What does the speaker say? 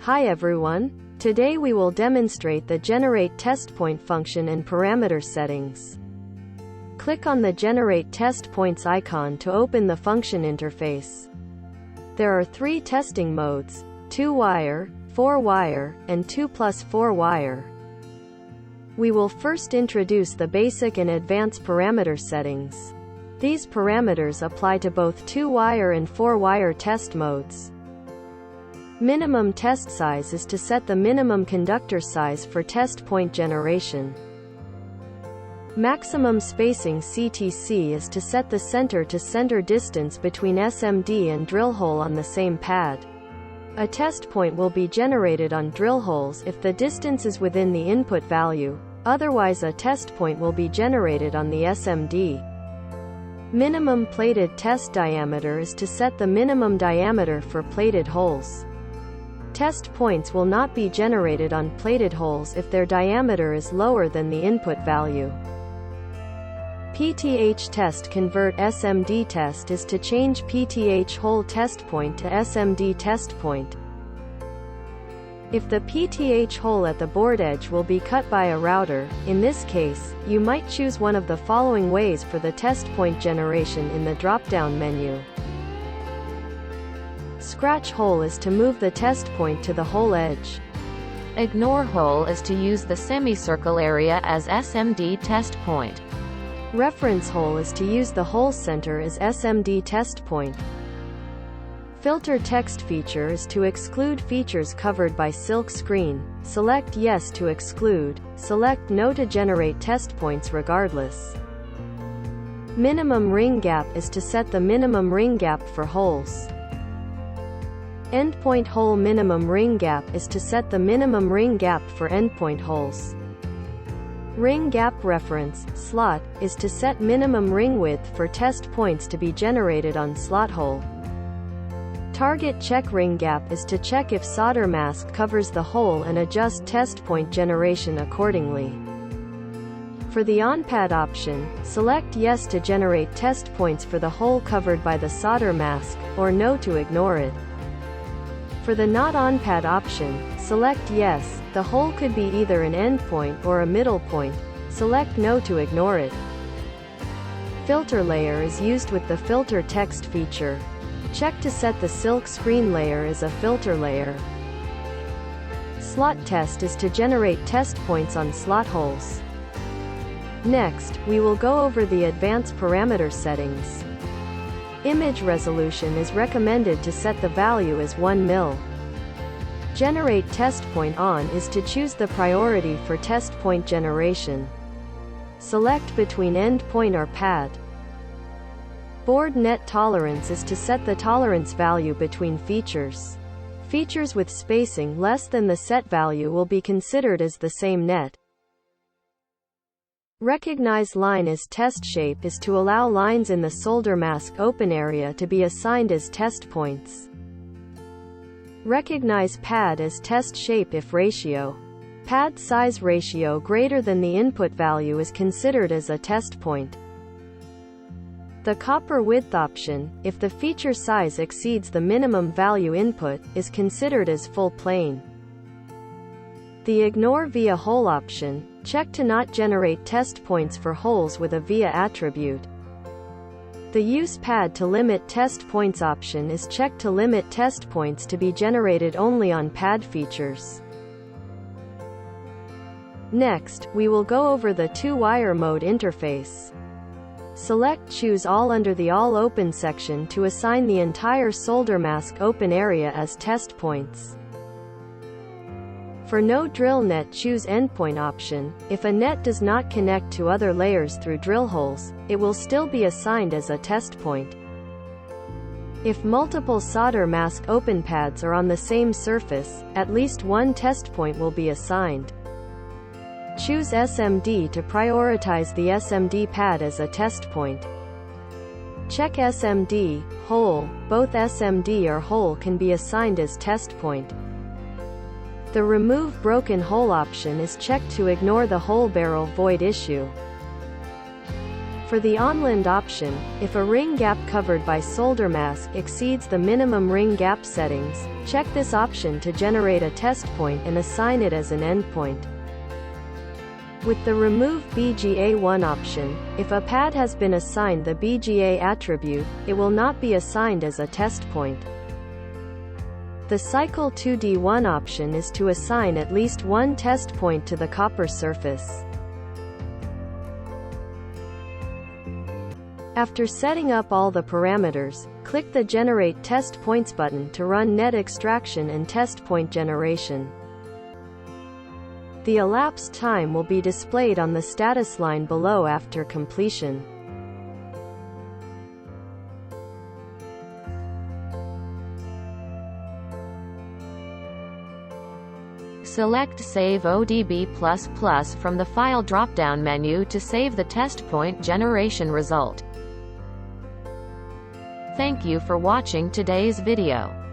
Hi everyone. Today we will demonstrate the Generate Test Point function and parameter settings. Click on the Generate Test Points icon to open the function interface. There are 3 testing modes: 2-wire, 4-wire, and 2+4-wire. We will first introduce the basic and advanced parameter settings. These parameters apply to both 2-wire and 4-wire test modes. Minimum test size is to set the minimum conductor size for test point generation. Maximum spacing (CTC) is to set the center-to-center distance between SMD and drill hole on the same pad. A test point will be generated on drill holes if the distance is within the input value, otherwise a test point will be generated on the SMD. Minimum plated test diameter is to set the minimum diameter for plated holes. Test points will not be generated on plated holes if their diameter is lower than the input value. PTH test convert SMD test is to change PTH hole test point to SMD test point. If the PTH hole at the board edge will be cut by a router, in this case, you might choose one of the following ways for the test point generation in the drop-down menu. Scratch hole is to move the test point to the hole edge. Ignore hole is to use the semicircle area as SMD test point. Reference hole is to use the hole center as SMD test point. Filter text feature is to exclude features covered by silk screen. Select Yes to exclude. Select No to generate test points regardless. Minimum ring gap is to set the minimum ring gap for holes. Endpoint hole minimum ring gap is to set the minimum ring gap for endpoint holes. Ring gap reference slot is to set minimum ring width for test points to be generated on slot hole. Target check ring gap is to check if solder mask covers the hole and adjust test point generation accordingly. For the on-pad option, select Yes to generate test points for the hole covered by the solder mask, or No to ignore it. For the Not On-Pad option, select Yes. The hole could be either an endpoint or a middle point. Select No to ignore it. Filter layer is used with the filter text feature. Check to set the silk screen layer as a filter layer. Slot test is to generate test points on slot holes. Next, we will go over the advanced parameter settings. Image resolution is recommended to set the value as 1 mil. Generate test point on is to choose the priority for test point generation. Select between endpoint or pad. Board net tolerance is to set the tolerance value between features. Features with spacing less than the set value will be considered as the same net. Recognize line as test shape is to allow lines in the solder mask open area to be assigned as test points. Recognize pad as test shape if ratio. Pad size ratio greater than the input value is considered as a test point. The copper width option, if the feature size exceeds the minimum value input, is considered as full plane. The Ignore via hole option, check to not generate test points for holes with a via attribute. The Use Pad to limit test points option is checked to limit test points to be generated only on pad features. Next, we will go over the 2-wire mode interface. Select Choose All under the All Open section to assign the entire solder mask open area as test points. For no drill net, choose Endpoint option. If a net does not connect to other layers through drill holes, it will still be assigned as a test point. If multiple solder mask open pads are on the same surface, at least one test point will be assigned. Choose SMD to prioritize the SMD pad as a test point. Check SMD, hole. Both SMD or hole can be assigned as test point. The Remove Broken Hole option is checked to ignore the hole barrel void issue. For the onland option, if a ring gap covered by solder mask exceeds the minimum ring gap settings, check this option to generate a test point and assign it as an endpoint. With the Remove BGA1 option, if a pad has been assigned the BGA attribute, it will not be assigned as a test point. The Cycle 2D1 option is to assign at least one test point to the copper surface. After setting up all the parameters, click the Generate Test Points button to run net extraction and test point generation. The elapsed time will be displayed on the status line below after completion. Select Save ODB++ from the File drop-down menu to save the test point generation result. Thank you for watching today's video.